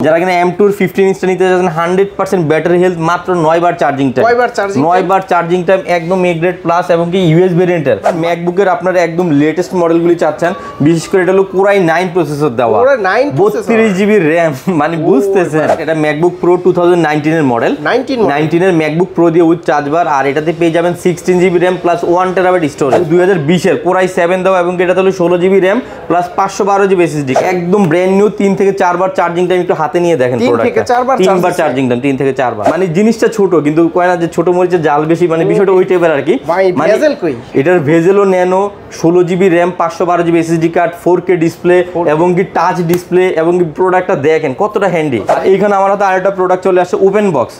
যারা কিনা M2 15 ইঞ্চটা নিতে যাচ্ছেন 100% ব্যাটারি হেলথ, মাত্র 9 বার চার্জিং টাইম। 9 বার চার্জিং টাইম, একদম এ গ্রেড প্লাস এবং কি ইউএস ভেরিয়েন্টের। ম্যাকবুকের আপনারা একদম লেটেস্ট মডেলগুলি চাচ্ছেন, বিশেষ করে এটা হলো কোরাই 9 প্রসেসর দেওয়া, 32 জিবি র‍্যাম, মানে বুঝতেছেন। এটা ম্যাকবুক প্রো 2019 এর মডেল, 19 এর ম্যাকবুক প্রো দিয়ে উইথ চার্জ বার, আর এটাতে পেয়ে যাবেন 16 GB RAM plus 1 terabyte storage. 2020 এর কোরাই 7 দেওয়া এবং এটা হলো 16 GB RAM plus 512 GB SSD. একদম ব্র্যান্ড নিউ। 3 থেকে 4 বার চার্জিং টাইম, একটু হাতে নিয়ে দেখেন প্রোডাক্টটা। 3 বার চার্জিং টাইম, 3 থেকে 4 বার। মানে জিনিসটা ছোট কিন্তু কয় না যে ছোট মরিচের জাল বেশি, মানে বিষয়টা ওই টাইপের আর কি। মানে এটার ভেজেলও nano, 16 GB RAM 512 GB SSD card, 4K display এবং কি টাচ ডিসপ্লে এবং কি প্রোডাক্টটা দেখেন কতটা হ্যান্ডি। আর এইখানে আমার হাতে আরেকটা প্রোডাক্ট চলে আসছে, ওপেন বক্স।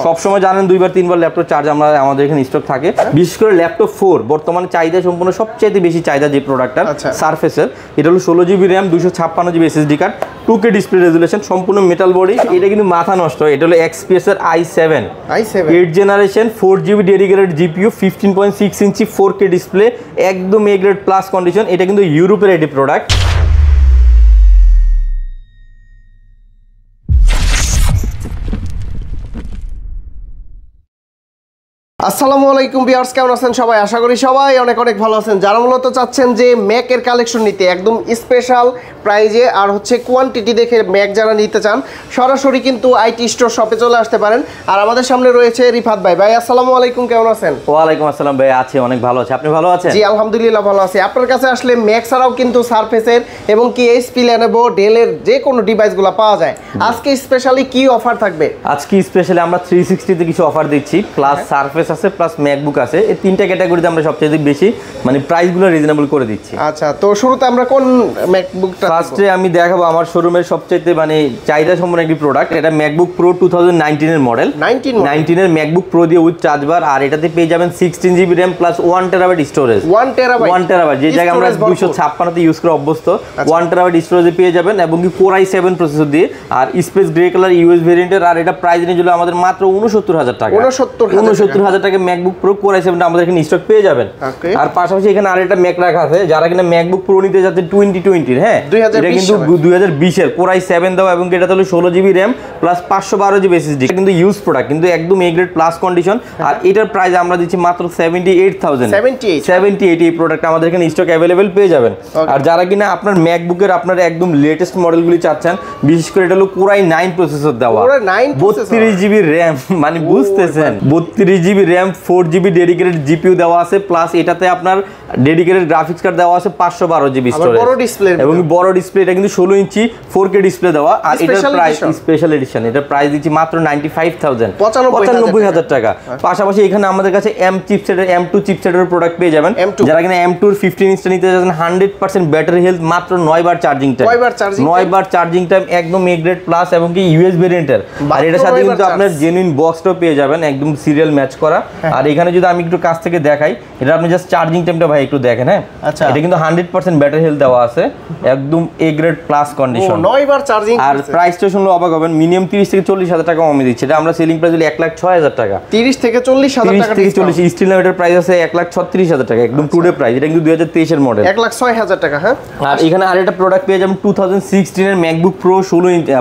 সবসময় জানেন 2 বার 3 বার ল্যাপটপ চার্জ আমাদের এখানে স্টক থাকে, বিশেষ করে ল্যাপটপ 4 বর্তমানে চাহিদা সম্পূর্ণ সবচেয়ে বেশি চাহিদা যে প্রোডাক্টটা সারফেসের। এটা হলো 16 GB RAM 256 GB SSD card, 2K display resolution, সম্পূর্ণ মেটাল বডি। এটা কিন্তু মাথা নষ্ট। এটা হলো XPS এর i7 8 generation 4 GB dedicated GPU, 15.6 ইঞ্চি 4K ডিসপ্লে, একদম এ গ্রেড প্লাস কন্ডিশন। এটা কিন্তু ইউরোপের এডি প্রোডাক্ট। আসসালামু আলাইকুম ভিউয়ার্স, কেমন আছেন সবাই? আশা করি সবাই অনেক অনেক ভালো আছেন। যারা মূলত চাচ্ছেন যে ম্যাকের কালেকশন নিতে একদম স্পেশাল প্রাইজে আর হচ্ছে কোয়ান্টিটি দেখে ম্যাক যারা নিতে চান, সরাসরি কিন্তু আইটি স্টোর শপে চলে আসতে পারেন। আর আমাদের সামনে রয়েছে রিফাত ভাই। ভাই আসসালামু আলাইকুম, কেমন আছেন? ওয়ালাইকুম আসসালাম ভাই, আছি অনেক ভালো আছি। আপনি ভালো আছেন? জি আলহামদুলিল্লাহ ভালো আছি। আপনার কাছে আসলে ম্যাক ছাড়াও কিন্তু সারফেসের এবং কি এইচপি লেনোভো ডেলের যে কোনো ডিভাইসগুলো পাওয়া যায়। আজকে স্পেশালি কি অফার থাকবে? আজকে স্পেশালি আমরা 360 তে কিছু অফার দিচ্ছি, প্লাস সারফেস আছে প্লাস ম্যাকবুক আছে। এই তিনটা ক্যাটাগরিতে আমরা সবচেয়ে বেশি মানে প্রাইসগুলো রিজনেবল করে দিচ্ছি। আচ্ছা, তো শুরুতে আমরা কোন ম্যাকবুকটা ফার্স্টে আমি দেখাবো আমার শোরুমের সবচেয়ে মানে চাহিদা সম্পন্ন একটি প্রোডাক্ট। এটা ম্যাকবুক প্রো 2019 এর মডেল, 19 এর ম্যাকবুক প্রো দিয়ে উইথ চার্জ বার, আর এটাতে পেয়ে যাবেন 16 GB RAM plus 1 terabyte storage. 1 terabyte যে জায়গায় আমরা 256 তে ইউজ করে অভ্যস্ত, 1 টেরাবাইট স্টোরেজে পেয়ে যাবেন এবং কি কোরাই 7 প্রসেসর দিয়ে, আর স্পেস গ্রে কালার ইউএস ভেরিয়েন্টের। আর এটা প্রাইস রেঞ্জ হলো আমাদের মাত্র 69000 টাকা। 69000 টাকা ম্যাকবুক প্রো কোরাই 7 আমাদের এখানে স্টক পেয়ে যাবেন। আর পাশাপাশি এখানে আরেকটা ম্যাক রাখা আছে, যারা কিনা ম্যাকবুক প্রো নিতে যাচ্ছে 2020 হ্যাঁ, এটা কিন্তু 2020 এর কোরাই 7 দেওয়া এবং এটা হলো 16 GB RAM plus 512 GB SSD. এটা কিন্তু ইউজ প্রোডাক্ট, কিন্তু একদম এ গ্রেড প্লাস কন্ডিশন। আর এটার প্রাইস আমরা দিচ্ছি মাত্র 78,000। এই প্রোডাক্ট আমাদের এখানে স্টক अवेलेबल পেয়ে যাবেন। আর যারা কিনা আপনার ম্যাকবুকের আপনার একদম লেটেস্ট মডেলগুলি চাচ্ছেন, বিশেষ করে এটা হলো কোরাই 9 প্রসেসর দেওয়া, 32 জিবি র‍্যাম, মানে বুঝতেছেন 32 GB RAM 4 GB dedicated GPU দেওয়া আছে, প্লাস এটাতে আপনার ডেডিকেটেড গ্রাফিক্স কার্ড দেওয়া আছে 512 জিবি স্টোরেজ এবং বড় ডিসপ্লে। এটা কিন্তু 16 ইঞ্চি 4K ডিসপ্লে দেওয়া। আর এটার প্রাইস স্পেশাল এডিশন, এটার প্রাইস দিচ্ছি মাত্র 95,000 95,000 টাকা। পাশাপাশি এখানে আমাদের কাছে M2 চিপসেটের প্রোডাক্ট পেয়ে যাবেন। যারা কিনা M2 15 ইঞ্চটা নিতে যাচ্ছেন 100% ব্যাটারি হেলথ, মাত্র 9 বার চার্জিং টাইম, 9 বার চার্জিং টাইম, একদম এ গ্রেড প্লাস এবং কি ইউএস ভেরিয়েন্টের। আর এটার সাথে কিন্তু আপনার জেনুইন বক্সটাও পেয়ে যাবেন, একদম সিরিয়াল ম্যাচ করা। আর এখানে যদি আমি একটু কাছ থেকে দেখাই, এটা আপনি জাস্ট চার্জিং টাইমটা ভাই একটু দেখেন। হ্যাঁ, এটা কিন্তু 100% ব্যাটারি হেলথ দেওয়া আছে, একদম এ গ্রেড প্লাস কন্ডিশন, 9 বার চার্জিং। আর প্রাইসটা শুনলে অবাক হবেন, মিনিমাম 30 থেকে 40,000 টাকা আমি দিচ্ছি। এটা আমরা সেলিং প্রাইস হলো 1,06,000 টাকা। 30 থেকে 40,000 টাকা, 30 থেকে 40। স্টিল লাইটের প্রাইস আছে 1,36,000 টাকা, একদম টুডে প্রাইস। এটা কিন্তু 2023 এর মডেল, 1,06,000 টাকা। হ্যাঁ, আর এখানে আরেকটা প্রোডাক্ট পেয়ে যাবেন 2016 এর ম্যাকবুক প্রো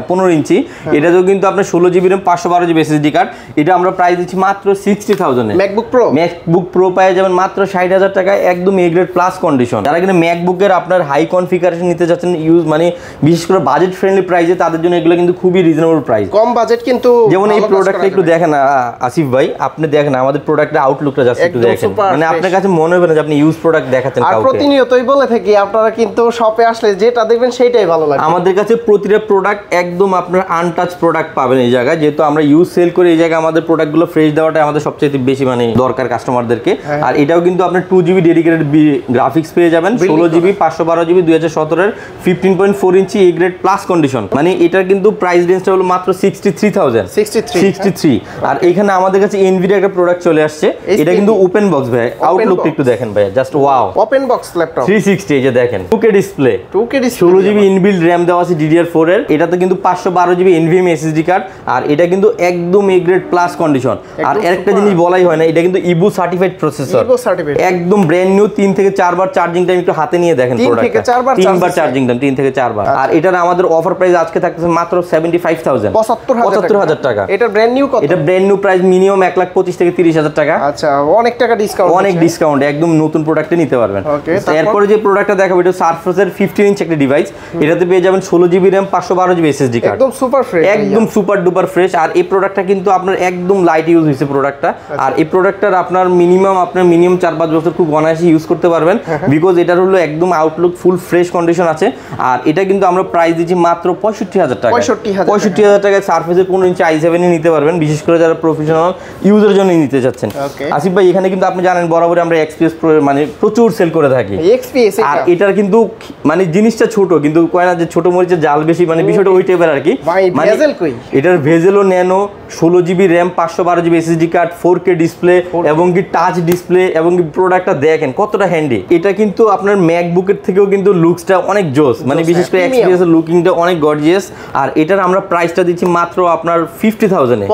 15 ইঞ্চি। এটাতেও কিন্তু আপনার 16 GB RAM 512 GB SSD card. এটা আমরা প্রাইস দিচ্ছি মাত্র 60,000 এ। ম্যাকবুক প্রো পেয়ে যাবেন মাত্র 60,000 টাকা, একদম এ গ্রেড প্লাস কন্ডিশন। যারা কিনা ম্যাকবুকের আপনার হাই কনফিগারেশন নিতে যাচ্ছেন ইউজ, মানে বিশেষ করে বাজেট ফ্রেন্ডলি প্রাইসে, তাদের জন্য এগুলো কিন্তু খুবই রিজনেবল প্রাইস, কম বাজেট। কিন্তু যেমন এই প্রোডাক্টটা একটু দেখেন আসিফ ভাই, আপনি দেখেন আমাদের প্রোডাক্টের আউটলুকটা জাস্ট একটু দেখেন, মানে আপনার কাছে মনে হবে না যে আপনি ইউজ প্রোডাক্ট দেখাচ্ছেন কাউকে। আর প্রতিনিয়তই বলে থাকি, আপনারা কিন্তু শপে আসলে যেটা দেখবেন সেটাই ভালো লাগে। আমাদের কাছে প্রতিটা প্রোডাক্ট একদম আপনার আনটাচ প্রোডাক্ট পাবেন এই জায়গায়, যেহেতু আমরা ইউজ সেল করি এই জায়গায় আমাদের প্রোডাক্টগুলো ফ্রেশ দেওয়াটা আমাদের সবচেয়ে বেশি মানে দরকার কাস্টমারদেরকে। আর এটাও কিন্তু আপনার 2 জিবি ডেডিকেটেড গ্রাফিক্স পেয়ে যাবেন, 16 জিবি 512 জিবি 2017 এর 15.4 ইঞ্চি এ গ্রেড প্লাস কন্ডিশন। মানে এটার কিন্তু প্রাইস রেঞ্জটা হলো মাত্র 63,000। আর এখানে আমাদের কাছে এনভিডিয়া একটা প্রোডাক্ট চলে আসছে, এটা কিন্তু ওপেন বক্স ভাই। আউটলুকটা একটু দেখেন ভাই, just wow, open box laptop 360। এই যে দেখেন 2K display, 16 GB inbuilt RAM দেওয়া আছে DDR4 এর। এটাতে কিন্তু 512 জিবি NVMe SSD কার্ড। আর এটা কিন্তু একদম এ গ্রেড প্লাস কন্ডিশন। আর একটা জিনিস বলাই হয় না, এটা কিন্তু ইবু সার্টিফাইড প্রসেসর, একদম ব্র্যান্ড নিউ। 3 থেকে 4 বার চার্জিং টাইম, একটু হাতে নিয়ে দেখেন প্রোডাক্টটা, 3 বার চার্জিং টাইম, 3 থেকে 4 বার। আর এটার আমাদের অফার প্রাইস আজকে থাকতেছে মাত্র 75,000, 75,000 টাকা। এটা ব্র্যান্ড নিউ কত? এটা ব্র্যান্ড নিউ প্রাইস মিনিমাম 1,25,000 থেকে 30,000 টাকা। আচ্ছা, অনেক টাকা ডিসকাউন্ট, অনেক ডিসকাউন্ট, একদম নতুন প্রোডাক্টে নিতে পারবেন। এরপরে যে প্রোডাক্টটা দেখাবো এটা সারফেসের 15 ইঞ্চ একটা ডিভাইস। এটাতে পেয়ে যাবেন 16 GB RAM, 512 GB SSD card, একদম সুপার ফ্রেশ, একদম সুপার ডুপার ফ্রেশ। আর এই প্রোডাক্টটা কিন্তু আপনার একদম লাইট ইউজ হয়েছে প্রোডাক্টটা। আর এই প্রোডাক্টটার আপনার মিনিমাম 4-5 বছর খুব অনায়াসে ইউজ করতে পারবেন, বিকজ এটার হলো একদম আউটলুক ফুল ফ্রেশ কন্ডিশন আছে। আর এটা কিন্তু আমরা প্রাইস দিচ্ছি মাত্র 65,000 টাকা। 65,000 টাকায় সারফেসের 15 ইঞ্চি i7 নিতে পারবেন, বিশেষ করে যারা প্রফেশনাল ইউজের জন্য নিতে যাচ্ছেন। আসিফ ভাই, এখানে কিন্তু আপনি জানেন বরাবরই আমরা এক্সপিএস মানে প্রচুর সেল করে থাকি। আর এটার কিন্তু মানে জিনিসটা ছোট, কিন্তু কয় না যে ছোট মরিচের জাল বেশি, মানে বিষয়টা ওই টাইপের আর কি। মানে এটার ভেজেলও nano, 16 GB RAM, 512 GB SSD card, 4K display এবং কি টাচ ডিসপ্লে, এবং কি প্রোডাক্টটা দেখেন কতটা হ্যান্ডি। এটা কিন্তু আপনার ম্যাকবুকের থেকেও কিন্তু লুকসটা অনেক জোস, মানে বিশেষ করে এক্সপিএস এর লুকিংটা অনেক গর্জিয়াস। আর এটার আমরা প্রাইসটা দিচ্ছি মাত্র আপনার 50,000 এ,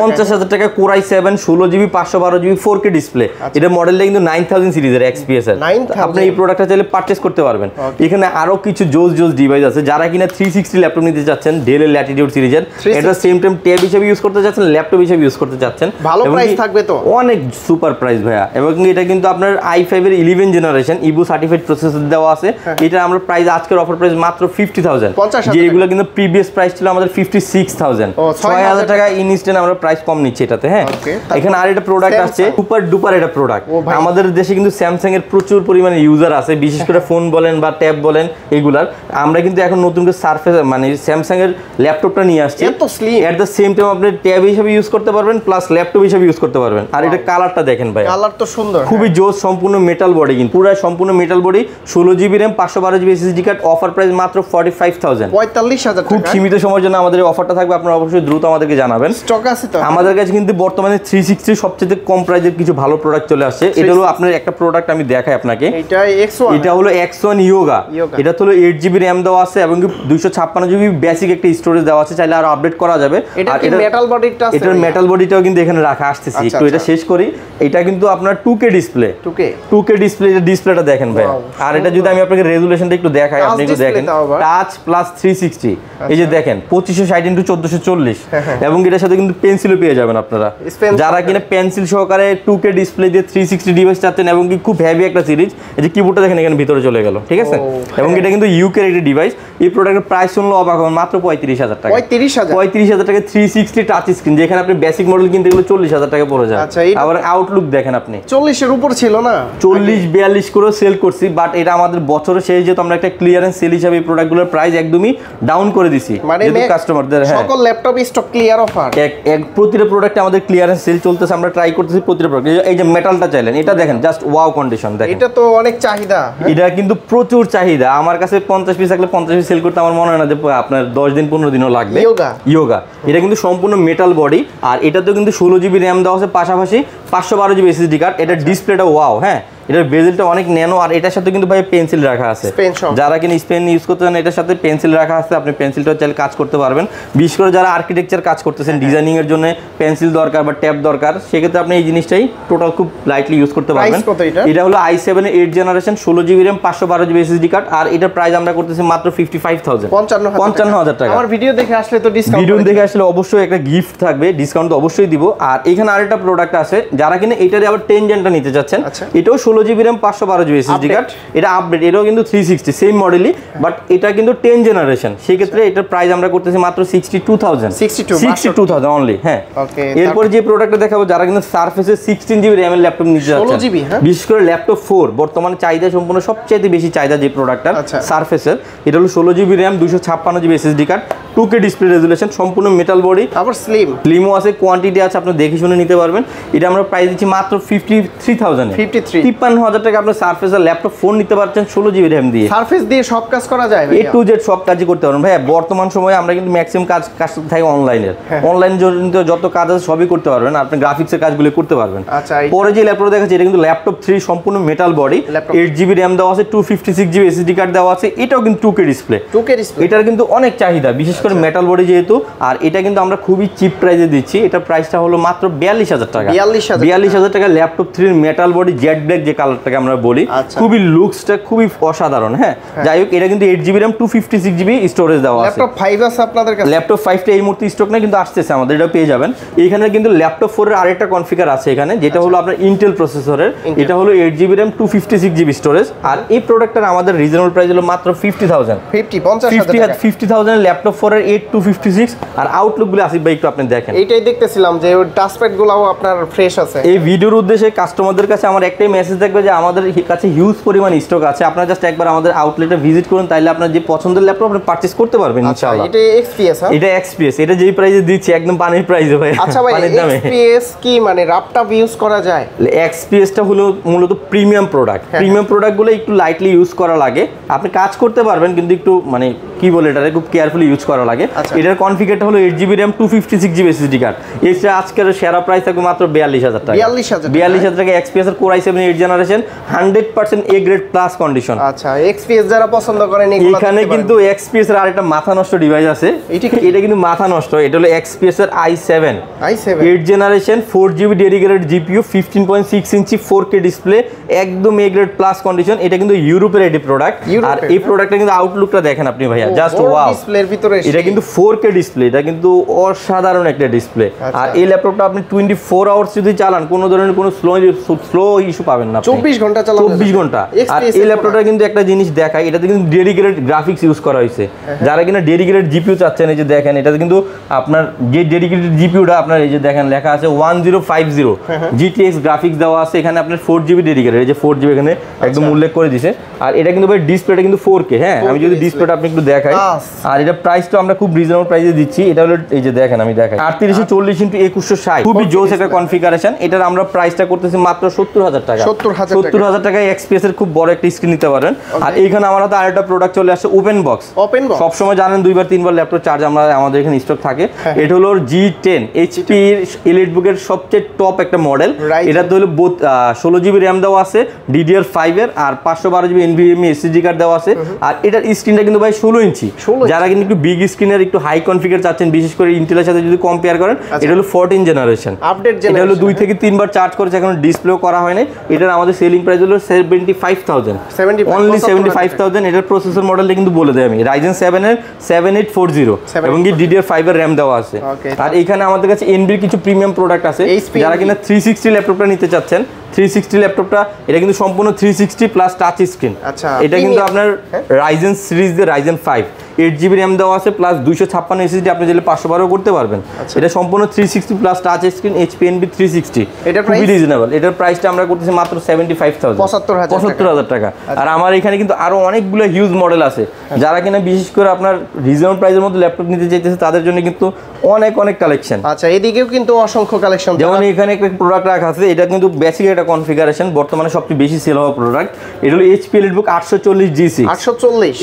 50,000 টাকা। Core i7, 16 GB, 512 GB, 4K display. এটা মডেলটা কিন্তু 9000 সিরিজের এক্সপিএস এর। আপনি এই প্রোডাক্টটা চাইলে পারচেজ করতে পারবেন। এখানে আরো কিছু জোস ডিভাইস আছে, যারা কিনা 360 ল্যাপটপ নিতে যাচ্ছেন ডেল ল্যাটিটিউড সিরিজের, এটা সেম টাইম ট্যাব হিসেবে ইউজ করতে যাচ্ছেন, ল্যাপটপ হিসেবে ইউজ করতে যাচ্ছেন, ভালো প্রাইস থাকবে তো, অনেক সুপার প্রাইস ভাইয়া। এবং এটা কিন্তু আপনার i5 এর 11 জেনারেশন ইবু সার্টিফাইড প্রসেসর দেওয়া আছে। এটা আমরা প্রাইস আজকের অফার প্রাইস মাত্র 50,000, যেগুলো কিন্তু প্রিভিয়াস প্রাইস ছিল আমাদের 56,000, 6,000 টাকা ইনস্ট্যান্ট আমরা প্রাইস কম নিচ্ছি এটাতে। হ্যাঁ, এখানে আর একটা প্রোডাক্ট আসছে সুপার ডুপার এটা প্রোডাক্ট। আমাদের দেশে কিন্তু স্যামসাং এর প্রচুর পরিমাণে ইউজার আছে, বিশেষ করে ফোন বলেন বা ট্যাব বলেন এগুলার। আমরা কিন্তু এখন নতুন করে সারফেস মানে স্যামসাং এর ল্যাপটপটা নিয়ে আসছি, এত slim, at the same time আপনি ট্যাব হিসেবে ইউজ করতে পারবেন, প্লাস ল্যাপটপ হিসেবে ইউজ করতে পারবেন। আর এটা কালারটা দেখেন ভাই, কালার তো সুন্দর, খুবই জোস, সম্পূর্ণ মেটাল বডি, কিন্তু পুরো সম্পূর্ণ metal body, 16 GB RAM, 512 GB SSD card. Offer price মাত্র 45,000, 45,000। খুব সীমিত সময়ের জন্য আমাদের এই অফারটা থাকবে, আপনারা অবশ্যই দ্রুত আমাদেরকে জানাবেন। স্টক আছে তো আমাদের কাছে কিন্তু বর্তমানে 360 সবচেয়ে কম প্রাইসের কিছু ভালো প্রোডাক্ট চলে আসছে। এটা হলো আপনার একটা প্রোডাক্ট আমি দেখাই আপনাকে, এটা হলো X1 ইয়োগা। এটা হলো 8 জিবি র‍্যাম দেওয়া আছে এবং 256 জিবি বেসিক একটা স্টোরেজ দেওয়া আছে, চাইলে আরো আপডেট করা যাবে। আর এটা মেটাল বডিটা আছে, এটার মেটাল বডিটাও কিন্তু এখানে রাখা আসতেছি। একটু এটা শেষ করি। এটা কিন্তু আপনার 2K ডিসপ্লে, 2K ডিসপ্লে, ডিসপ্লেটা দেখেন ভাই। আর এটা যদি আমি আপনাকে রেজুলেশনটা একটু দেখাই, আপনি একটু দেখেন, টাচ প্লাস 360, এই যে দেখেন 2560x1440, এবং এটার সাথে কিন্তু পেন্সিলও পেয়ে যাবেন আপনারা, যারা কিনা পেন্সিল সহকারে 2K ডিসপ্লে দিয়ে 360 ডিভাইস চাচ্ছেন, এবং কি খুব হেভি একটা সিরিজ। এই যে কিবোর্ডটা দেখেন এখানে ভিতরে চলে গেল, ঠিক আছে। এবং এটা কিন্তু ইউকে এর একটা ডিভাইস। এই প্রোডাক্টের প্রাইস শুনলে অবাক হবেন, মাত্র 35,000 টাকা। 35,000 টাকা 360 টাচ স্ক্রিন, যেখানে আপনি বেসিক মডেল কিনতে গেলে 40,000 টাকা পড়ে যায়। আবার আউটলুক দেখেন আপনি, 40 এর উপর ছিল না, 40-42 করে সেল করছি, বাট এটা আমাদের বছরের শেষে যেহেতু আমরা একটা ক্লিয়ারেন্স সেল হিসাবে এই প্রোডাক্টগুলোর প্রাইস একদমই ডাউন করে দিছি, মানে কাস্টমারদের সকল ল্যাপটপ স্টক ক্লিয়ার অফার, প্রতিটা প্রোডাক্টে আমাদের ক্লিয়ারেন্স সেল চলতেছে, আমরা ট্রাই করতেছি প্রতিটা প্রোডাক্ট। এই যে মেটালটা চাইলেন, এটা দেখেন জাস্ট ওয়াও কন্ডিশন দেখেন, এটা তো অনেক চাহিদা, এটা কিন্তু প্রচুর চাহিদা। আমার কাছে 50 পিস থাকলে 50 পিস সেল করতে আমার মনে হয় না যে আপনার 10 দিন 15 দিনও লাগবে। ইয়োগা এটা কিন্তু সম্পূর্ণ মেটাল বডি, আর এটাতেও কিন্তু 16 জিবি র‍্যাম দেওয়া আছে, পাশাপাশি 512 জিবি এসএসডি কার্ড। এটা ডিসপ্লেটা ওয়াও, হ্যাঁ, এটার বেজেলটা অনেক ন্যানো। আর এটার সাথে কিন্তু ভাই পেন্সিল রাখা আছে, যারা কিনা স্পেন ইউজ করতে চান এটার সাথে পেন্সিল রাখা আছে, আপনি পেন্সিলটা চাইলে কাজ করতে পারবেন। বিশেষ করে যারা আর্কিটেকচার কাজ করতেছেন, ডিজাইনিং এর জন্য পেন্সিল দরকার বা ট্যাব দরকার, সেক্ষেত্রে আপনি এই জিনিসটাই টোটাল খুব লাইটলি ইউজ করতে পারবেন। এটা হলো i7 8 generation, 16 GB RAM, 512 GB SSD card. আর এটার প্রাইস আমরা করতেছি মাত্র 55,000, 55,000 টাকা। আমার ভিডিও দেখে আসলে তো ডিসকাউন্ট, ভিডিও দেখে আসলে অবশ্যই একটা গিফট থাকবে, ডিসকাউন্ট তো অবশ্যই দিব। আর এখানে আরেকটা প্রোডাক্ট আছে, যারা কিনা এটারে আবার 10 জেনটা নিতে যাচ্ছেন, এটাও 16 GB RAM, 512 GB SSD card. এটা আপডেট, এটাও কিন্তু 360 সেম মডেলই, বাট এটা কিন্তু 10 জেনারেশন। সেই ক্ষেত্রে এটার প্রাইস আমরা করতেছি মাত্র 62,000 অনলি। হ্যাঁ, এরপর যে প্রোডাক্টটা দেখাবো, যারা কিন্তু সারফেসের 16 জিবি র‍্যাম এর ল্যাপটপ নিতে যাচ্ছেন, বিশেষ করে ল্যাপটপ 4 বর্তমানে চাহিদা সম্পূর্ণ সবচেয়ে বেশি চাহিদা যে প্রোডাক্টটা সারফেসের, এটা হলো 16 GB RAM, 256 GB SSD card, 2K display resolution, সম্পূর্ণ মেটাল বডি, আবার স্লিমও আছে, কোয়ান্টিটি আছে, আপনি দেখে শুনে নিতে পারবেন। এটা আমরা প্রাইস দিচ্ছি মাত্র 53,000 এ, 53,000 টাকা আপনি সারফেসের ল্যাপটপ ফোন নিতে পারছেন 16 জিবি র‍্যাম দিয়ে। সারফেস দিয়ে সব কাজ করা যায়, A to Z সব কাজই করতে পারবেন ভাই। বর্তমান সময়ে আমরা কিন্তু ম্যাক্সিমাম কাজ থাকে অনলাইনের, অনলাইন জনিত যত কাজ আছে সবই করতে পারবেন, আপনি গ্রাফিক্সের কাজগুলো করতে পারবেন। পরে যে ল্যাপটপ দেখাচ্ছি, এটা কিন্তু ল্যাপটপ 3 সম্পূর্ণ মেটাল বডি, 8 জিবি র‍্যাম দেওয়া আছে, 256 জিবি এসএসডি কার্ড দেওয়া আছে, এটাও কিন্তু 2K ডিসপ্লে। এটার কিন্তু অনেক চাহিদা, বিশেষ করে মেটাল বডি যেহেতু, আর এটা কিন্তু আমরা খুবই চিপ প্রাইসে দিচ্ছি। এটা প্রাইসটা হলো মাত্র 42,000 টাকা। 42,000 টাকা laptop 3 metal body jet black যে কালারটাকে আমরা বলি, খুবই লুকসটা খুবই অসাধারণ। হ্যাঁ, যাই হোক, এটা কিন্তু 8GB RAM 256GB স্টোরেজ দেওয়া আছে। ল্যাপটপ 5 আছে আপনাদের কাছে? ল্যাপটপ 5টা এই মুহূর্তে স্টক না, কিন্তু আসতেছে আমাদের, এটা পেয়ে যাবেন। এখানে কিন্তু ল্যাপটপ 4 এর আরেকটা কনফিগার আছে এখানে, যেটা হলো আপনার ইন্টেল প্রসেসরের। এটা হলো 8GB RAM 256GB স্টোরেজ। আর এই প্রোডাক্টটার আমাদের রিজনেবল প্রাইস হলো মাত্র 50,000 50,000 ল্যাপটপ 4 এর 8256। আর আউটলুক গুলো আসিফ ভাই একটু আপনি দেখেন। এইটাই দেখতেছিলাম যে টাচপ্যাড গুলাও আপনার ফ্রেশ আছে। এই ভিডিওর উদ্দেশ্যে কাস্টমারদের কাছে আমার একটাই মেসেজ থাকবে যে আমাদের কাছে হিউজ পরিমাণ স্টক আছে, আপনারা জাস্ট একবার আমাদের আউটলেটে ভিজিট করুন, তাইলে আপনার যে পছন্দের ল্যাপটপ আপনি পারচেজ করতে পারবেন ইনশাআল্লাহ। এটা XPS, এটা XPS, এটা যেই প্রাইসে দিচ্ছি একদম পানির প্রাইসে ভাই। আচ্ছা ভাই, XPS কি মানে ল্যাপটপ ইউজ করা যায়? XPS টা হলো মূলত প্রিমিয়াম প্রোডাক্ট। প্রিমিয়াম প্রোডাক্টগুলো একটু লাইটলি ইউজ করা লাগে, আপনি কাজ করতে পারবেন কিন্তু একটু মানে কি বলে এটা খুব কেয়ারফুলি ইউজ করা লাগে। এটার কনফিগারটা হলো 8GB RAM 256GB SSD card. Extra আজকের সেরা প্রাইস থাকবে মাত্র 42,000 টাকা। 42,000 টাকা XPS এর Core i7 8 generation 100% A grade plus condition. আচ্ছা, XPS যারা পছন্দ করেন এখানে কিন্তু XPS এর আরেকটা মাথা নষ্ট ডিভাইস আছে। এটা কিন্তু মাথা নষ্ট, এটা হলো XPS এর i7 8 generation 4GB dedicated GPU 15.6 ইঞ্চি 4K ডিসপ্লে, একদম A গ্রেড প্লাস কন্ডিশন। এটা কিন্তু ইউরোপের এডি প্রোডাক্ট। আর এই প্রোডাক্টটা কিন্তু আউটলুকটা দেখেন আপনি ভাইয়া, জাস্ট ওয়াও। ডিসপ্লের ভিতরে এটা কিন্তু 4K ডিসপ্লে, এটা কিন্তু অসাধারণ একটা ডিসপ্লে। আর এই ল্যাপটপটা আপনি 24 আওয়ার্স যদি চালান কোনো ধরনের কোনো স্লো ইস্যু পাবেন না। 24 ঘন্টা চালানো, 24 ঘন্টা। আর এই ল্যাপটপটা কিন্তু একটা জিনিস দেখায়, এটাতে কিন্তু ডেডিকেটেড গ্রাফিক্স ইউজ করা হয়েছে। যারা কিনা ডেডিকেটেড জিপিইউ চাচ্ছেন, এই যে দেখেন, এটাতে কিন্তু আপনার যে ডেডিকেটেড জিপিইউটা আপনার এই যে দেখেন লেখা আছে 1050 GTX গ্রাফিক্স দেওয়া আছে। এখানে আপনার 4GB ডেডিকেটেড, এই যে 4GB এখানে একদম উল্লেখ করে দিয়েছে। আর এটা কিন্তু ভাই ডিসপ্লেটা কিন্তু 4K। হ্যাঁ, আমি যদি ডিসপ্লেটা আপনি একটু দেখাই, আর এটা প্রাইসটা আমরা খুব রিজনেবল প্রাইসে দিচ্ছি। এটা হলো এই যে দেখেন, আমি দেখাই 3840x2160, খুবই জোস একটা কনফিগারেশন। এটার আমরা প্রাইসটা করতেছি মাত্র 70,000 টাকা। 70,000 টাকায় XPS এর খুব বড় একটা স্ক্রিন নিতে পারেন। আর এইখানে আমার হাতে আরেকটা প্রোডাক্ট চলে আসছে, ওপেন বক্স। সবসময় জানেন 2-3বার ল্যাপটপ চার্জ আমাদের এখানে স্টক থাকে। এটা হলো G10 HP এলিটবুক এর সবচেয়ে টপ একটা মডেল। এটা তো হলো 16GB RAM দেওয়া আছে DDR5 এর, আর 512GB NVMe SSD কার্ড দেওয়া আছে। আর এটার স্ক্রিনটা কিন্তু ভাই 16 ইঞ্চি। যারা কিন্তু একটু বিগ স্ক্রিনের একটু হাই কনফিগার চাচ্ছেন, বিশেষ করে ইন্টেলের সাথে যদি কম্পেয়ার করেন, এটা হলো 14 জেনারেশন আপডেট। এটা হলো 2 থেকে 3 বার চার্জ করেছে, এখন ডিসপ্লেও করা হয় নাই। এটার আমাদের সেলিং প্রাইস হলো 75,000, অনলি 75,000। এটার প্রসেসর মডেলটা কিন্তু বলে দেয় আমি, Ryzen 7 এর 7840 এবং কি DDR5 এর RAM দেওয়া আছে। আর এখানে আমাদের কাছে NVIDIA কিছু প্রিমিয়াম প্রোডাক্ট আছে। যারা কিনা 360 ল্যাপটপটা নিতে চাচ্ছেন, 360 ল্যাপটপটা, এটা কিন্তু সম্পূর্ণ 360 প্লাস টাচ স্ক্রিন। এটা কিন্তু আপনার Ryzen সিরিজ দিয়ে Ryzen 5 8GB RAM দেওয়া আছে প্লাস 256 SSD, আপনি চাইলে 512 করতে পারবেন। এটা সম্পূর্ণ 360 plus touch screen HP NB 360, খুবই রিজনেবল। এটার প্রাইসটা আমরা করতেছি মাত্র 75,000, 75,000 টাকা। আর আমার এখানে কিন্তু আরো অনেকগুলো হিউজ মডেল আছে। যারা কিনা বিশেষ করে আপনার রিজনেবল প্রাইসের মধ্যে ল্যাপটপ নিতে চাইতেছে, তাদের জন্য কিন্তু অনেক কালেকশন। আচ্ছা, এদিকেও কিন্তু অসংখ্য কালেকশন। যেমন এখানে একটা প্রোডাক্ট রাখা আছে, এটা কিন্তু বেসিক একটা কনফিগারেশন, বর্তমানে সবচেয়ে বেশি সেল হওয়া প্রোডাক্ট। এটা হলো HP এলিটবুক 840G6।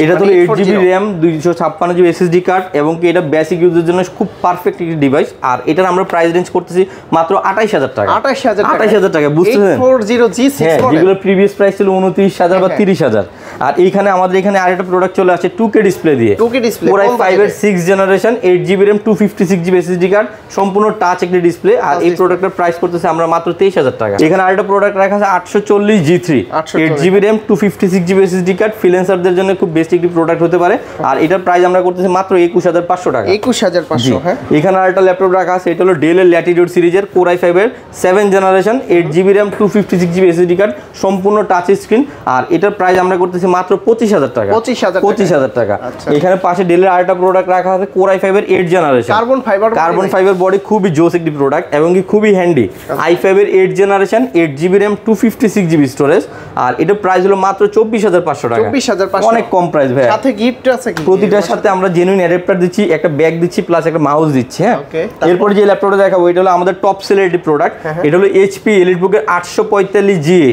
এটা হলো 8GB RAM 256GB SSD card, এবং কি এটা বেসিক ইউজের জন্য খুব পারফেক্ট একটি ডিভাইস। আর এটার আমরা প্রাইস রেঞ্জ করতেছি মাত্র 28,000 টাকা। 28,000 টাকা, বুঝছেন? 840G6 মডেল, যেগুলো প্রিভিয়াস প্রাইস ছিল 29,000 বা 30,000। আর এইখানে আমাদের এখানে আরেকটা প্রোডাক্ট চলে আসছে 2K ডিসপ্লে দিয়ে, Core i5 এর 6 generation 8GB RAM 256GB SSD card, সম্পূর্ণ টাচ একটি ডিসপ্লে। আর এই প্রোডাক্টের প্রাইস করতেছে আমরা মাত্র 23,000 টাকা। এখানে আরেকটা প্রোডাক্ট রাখা আছে 840G3 8GB RAM 256GB SSD card, ফ্রিল্যান্সারদের জন্য খুব বেস্ট একটি প্রোডাক্ট হতে পারে। আর এটার প্রাইস আমরা করতেছি মাত্র 21,500 টাকা। 21,500। হ্যাঁ, এখানে আরেকটা ল্যাপটপ রাখা আছে, এটা হলো Dell এর Latitude সিরিজের Core i5 এর 7 generation 8GB RAM 256GB SSD card, সম্পূর্ণ টাচ স্ক্রিন। আর এটার প্রাইস আমরা করতেছি মাত্র 25,000 টাকা। 25,000 টাকা। এখানে পাশে Dell এর আরেকটা প্রোডাক্ট রাখা আছে Core i5 এর 8 জেনারেশন কার্বন ফাইবার বডি, খুবই জোস একটি প্রোডাক্ট এবং কি খুবই হ্যান্ডি। i5 এর 8 generation 8GB RAM 256GB storage. আর এটার প্রাইস হলো মাত্র 24,500 টাকা। 24,500, অনেক কম প্রাইস ভাই। সাথে গিফট আছে কি? প্রতিটার সাথে আমরা জেনুইন অ্যাডাপ্টার দিচ্ছি, একটা ব্যাগ দিচ্ছি, প্লাস একটা মাউস দিচ্ছি। হ্যাঁ, এরপর যে ল্যাপটপটা দেখাবো, এটা হলো আমাদের টপ সেলার একটি প্রোডাক্ট। এটা হলো HP এলিটবুক এর 845G8,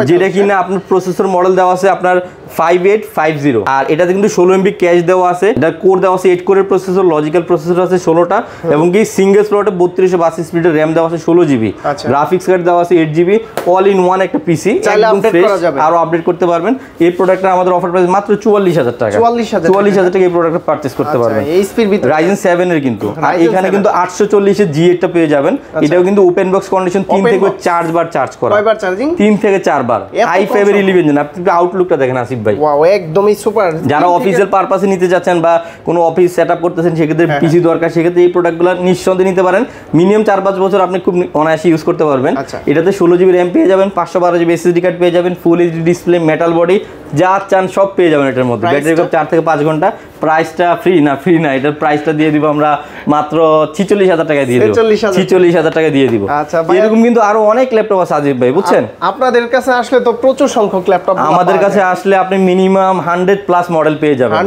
যেটা কিনা আপনার প্রসেসর মডেল দেওয়া আছে আপনার 5850 আর এটাতে কিন্তু 16 MB ক্যাশ দেওয়া আছে, এটা কোর দেওয়া আছে 8 কোরের প্রসেসর, লজিক্যাল প্রসেসর আছে 16টা এবং কি সিঙ্গেল স্লটে 3282 স্পিডের RAM দেওয়া আছে 16 GB, গ্রাফিক্স কার্ড দেওয়া আছে 8 GB, অল ইন ওয়ান একটা পিসি, একদম ফ্রেশ, আরো আপডেট করতে পারবেন। এই প্রোডাক্টটা আমাদের অফার প্রাইস মাত্র 44000 টাকা, 44000 টাকা এই প্রোডাক্টটা পারচেজ করতে পারবেন। এই স্পিড ভিতরে Ryzen 7 এর কিন্তু, আর এখানে কিন্তু 840 এর G8 টা পেয়ে যাবেন, এটাও কিন্তু ওপেন বক্স কন্ডিশন, 3 থেকে 4 বার চার্জ করা, কয়বার চার্জিং, 3 থেকে 4 বার। i5 এর 11 জেন, আপনি আউটলুকটা দেখেন আসিফ ভাই, ওয়াও একদমই সুপার। যারা অফিসিয়াল পারপাসে নিতে যাচ্ছেন বা কোনো অফিস সেটআপ করতেছেন সেক্ষেত্রে পিসি দরকার, সেক্ষেত্রে এই প্রোডাক্টগুলো নিঃসন্দেহে নিতে পারেন। মিনিমাম 4-5 বছর আপনি খুব অনায়াসে ইউজ করতে পারবেন। এটাতে 16 GB RAM পেয়ে যাবেন, 512 GB SSD কার্ড পেয়ে যাবেন, full HD display, metal body, যা চান সব পেয়ে যাবেন এটার মধ্যে। ব্যাটারি ব্যাকআপ 4 থেকে 5 ঘন্টা। প্রাইসটা ফ্রি না, এটার প্রাইসটা দিয়ে দিব আমরা মাত্র 46000 টাকা দিয়ে দিব, 46000 টাকা দিয়ে দিব। আচ্ছা, এরকম কিন্তু আরো অনেক ল্যাপটপ আছে আজিব ভাই, বুঝছেন? আপনাদের কাছে আসলে তো প্রচুর সংখ্যক ল্যাপটপ, আমাদের কাছে আসলে আপনি মিনিমাম 100+ মডেল পেয়ে যাবেন,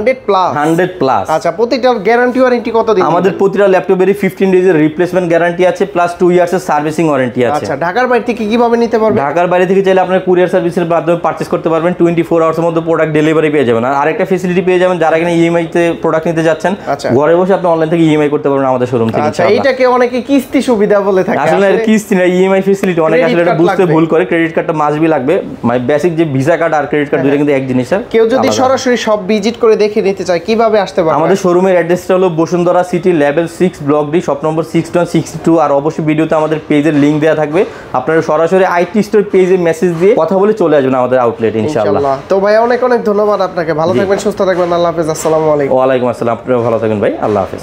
100+। আচ্ছা, প্রতিটার গ্যারান্টি ওয়ারেন্টি কত দিন? আমাদের প্রতিটা ল্যাপটপেরই 15 ডেজের রিপ্লেসমেন্ট গ্যারান্টি আছে, প্লাস 2 ইয়ার্সের সার্ভিসিং ওয়ারেন্টি আছে। আচ্ছা, ঢাকার বাইরে থেকে কিভাবে নিতে পারবেন? ঢাকার বাইরে থেকে চাইলে আপনার কুরিয়ার সার্ভিসের মাধ্যমে পারচেজ করতে পারবেন, 24 আওয়ার্সের মধ্যে প্রোডাক্ট ডেলিভারি পেয়ে যাবেন। আর আরেকটা ফ্যাসিলিটি পেয়ে যাবেন, যারা এখানে ইএমআই তে প্রোডাক্ট নিতে যাচ্ছেন, ঘরে বসে আপনি অনলাইন থেকে ইএমআই করতে পারবেন আমাদের শোরুম থেকে। আচ্ছা, এইটাকে অনেকে কিস্তি সুবিধা বলে থাকে, আসলে কিস্তি না, ইএমআই ফ্যাসিলিটি। অনেকে আসলে এটা বুঝতে ভুল করে, ক্রেডিট কার্ডটা মাস্ট বি লাগবে, মানে বেসিক যে ভিসা কার্ড আর ক্রেডিট কার্ড দুটো কিন্তু এক জিনিস। কেউ যদি সরাসরি সব ভিজিট করে দেখে নিতে চায় কিভাবে আসতে পারবে? আমাদের শোরুমের অ্যাড্রেসটা হলো Bashundhara city, level 6, block D, shop number 6162। আর অবশ্যই ভিডিওতে আমাদের পেজের লিংক দেওয়া থাকবে, আপনারা সরাসরি আইটি স্টোর পেজে মেসেজ দিয়ে কথা বলে চলে আসবেন আমাদের আউটলেট ইনশাআল্লাহ। তো ভাই অনেক অনেক ধন্যবাদ আপনাকে, ভালো থাকবেন, সুস্থ থাকবেন, আল্লাহ হাফেজ, আসসালামু আলাইকুম। ওয়ালাইকুম আসসালাম, আপনিও ভালো থাকবেন ভাই, আল্লাহ হাফেজ।